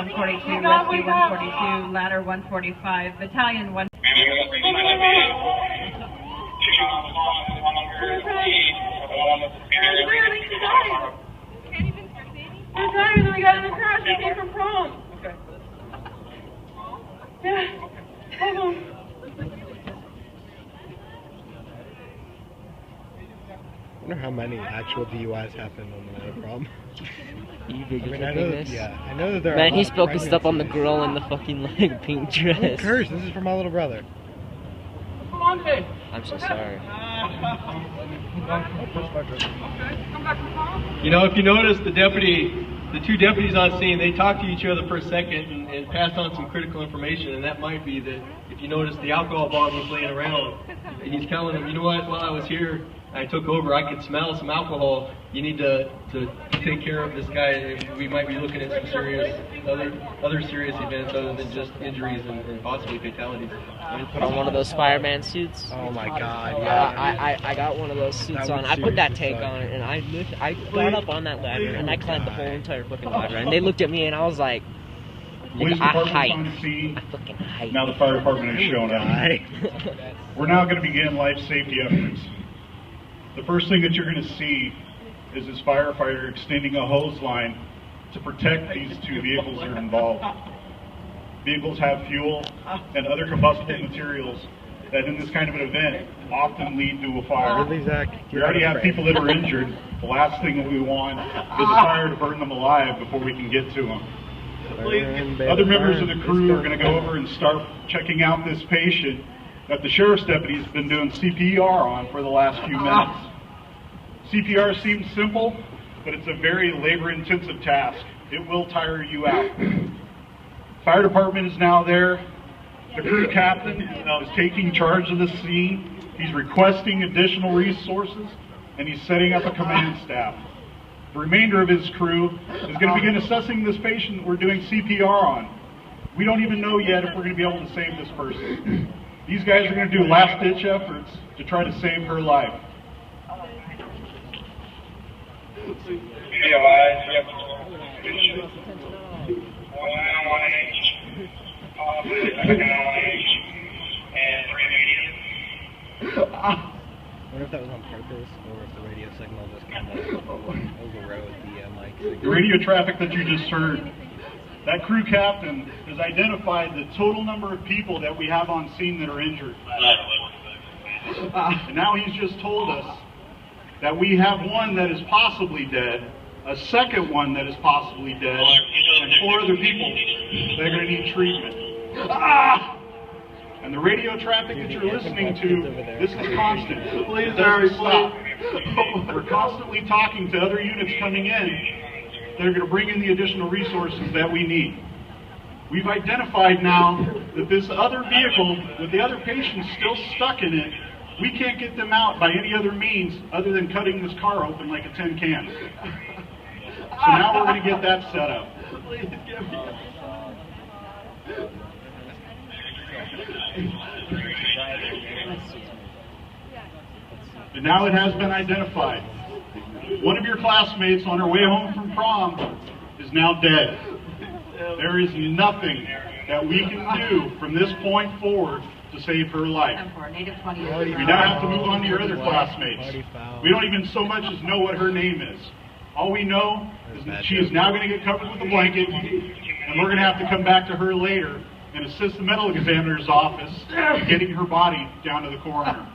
142, Rescue 142, Ladder 145, Battalion 1. We're driving and we got in a crash. We came from prom. Okay. Yeah. Hold on. I wonder how many actual DUIs happen on the prom. You videotaping this? Yeah, I know that there are. Man, he's focused up on the girl in the fucking like pink dress. Don't curse. This is for my little brother. Come on, Dave. I'm so sorry. You know, if you notice, the two deputies on scene, they talked to each other for a second and passed on some critical information, and that might be that if you notice the alcohol bottle was laying around, and he's telling them, you know what, while I was here, I took over, I could smell some alcohol, you need to take care of this guy. We might be looking at some serious, other serious events other than just injuries and possibly fatalities. I'm gonna put on one of those fireman suits. Oh my god, yeah. I got one of those suits on. I put that tank on it, and I got up on that ladder, and I climbed the whole entire fucking ladder. And they looked at me, and I was like, I fucking hype. Now the fire department has shown up. We're now going to begin life safety efforts. The first thing that you're going to see is this firefighter extending a hose line to protect these two vehicles that are involved. Vehicles have fuel and other combustible materials that in this kind of an event often lead to a fire. We already have people that are injured. The last thing that we want is a fire to burn them alive before we can get to them. Other members of the crew are going to go over and start checking out this patient that the sheriff's deputy's been doing CPR on for the last few minutes. CPR seems simple, but it's a very labor-intensive task. It will tire you out. Fire department is now there. The crew captain is taking charge of the scene. He's requesting additional resources, and he's setting up a command staff. The remainder of his crew is going to begin assessing this patient that we're doing CPR on. We don't even know yet if we're going to be able to save this person. These guys are going to do last-ditch efforts to try to save her life. I wonder if that was on purpose or if the radio signal just kind of overrode the mic signal. The radio traffic that you just heard, that crew captain has identified the total number of people that we have on scene that are injured. And now he's just told us that we have one that is possibly dead, a second one that is possibly dead, and 4 other people that are going to need treatment. And the radio traffic that you're listening to, this is constant. It doesn't stop. We're constantly talking to other units coming in that are going to bring in the additional resources that we need. We've identified now that this other vehicle with the other patients still stuck in it, we can't get them out by any other means other than cutting this car open like a tin can. So now we're going to get that set up. And now it has been identified. One of your classmates on her way home from prom is now dead. There is nothing that we can do from this point forward to save her life. We now have to move on to your other classmates. We don't even so much as know what her name is. All we know is that she is now going to get covered with a blanket, and we're going to have to come back to her later and assist the medical examiner's office in getting her body down to the coroner.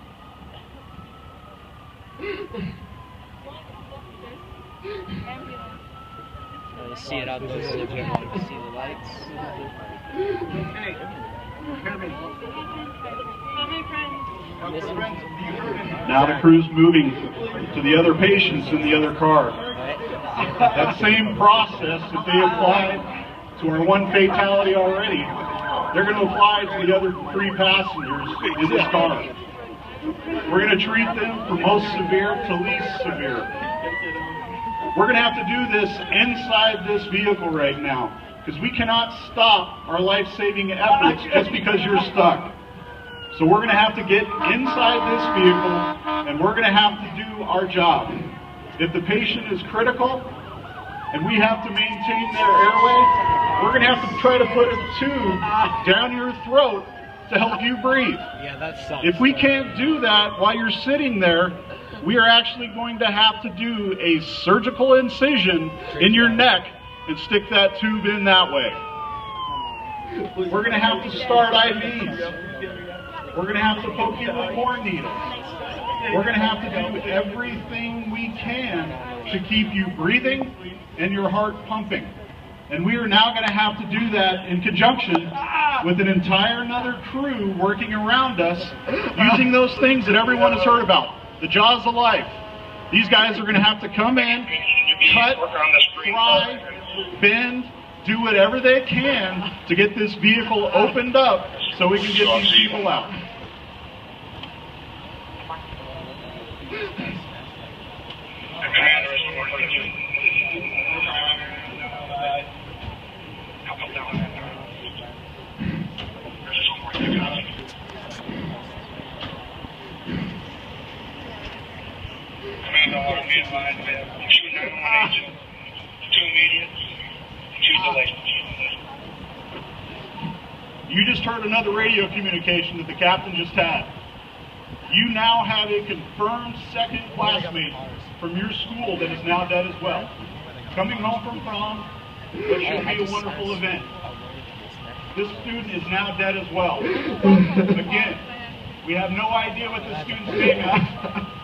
You see it out there, so if you want to see the lights. Now the crew's moving to the other patients in the other car. That same process that they applied to our one fatality already, they're going to apply to the other 3 passengers in this car. We're going to treat them from most severe to least severe. We're going to have to do this inside this vehicle right now, because we cannot stop our life-saving efforts just because you're stuck. So we're going to have to get inside this vehicle, and we're going to have to do our job. If the patient is critical, and we have to maintain their airway, we're going to have to try to put a tube down your throat to help you breathe. Yeah, that sucks. If we can't do that while you're sitting there, we are actually going to have to do a surgical incision in your neck and stick that tube in that way. We're going to have to start IVs. We're going to have to poke you with more needles. We're going to have to do everything we can to keep you breathing and your heart pumping. And we are now going to have to do that in conjunction with an entire another crew working around us using those things that everyone has heard about. The jaws of life. These guys are going to have to come in, cut, pry, bend, do whatever they can to get this vehicle opened up so we can get these people out. You just heard another radio communication that the captain just had. You now have a confirmed second classmate from your school that is now dead as well. Coming home from prom, which should be a wonderful event. This student is now dead as well. Again, we have no idea what the student's name is.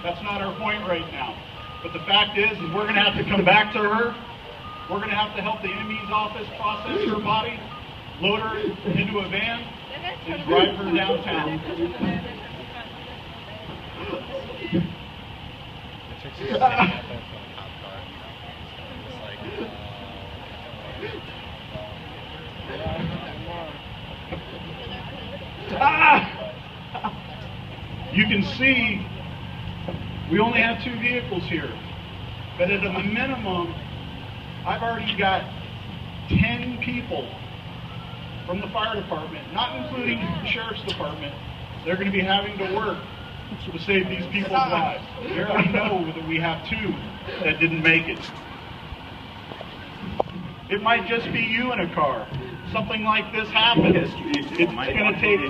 That's not our point right now. But the fact is we're going to have to come back to her. We're going to have to help the ME's office process her body, load her into a van, and drive her downtown. You can see we only have 2 vehicles here, but at a minimum, I've already got 10 people from the fire department, not including the sheriff's department. They're going to be having to work to save these people's lives. We already know that we have 2 that didn't make it. It might just be you in a car. Something like this happens. It's going to take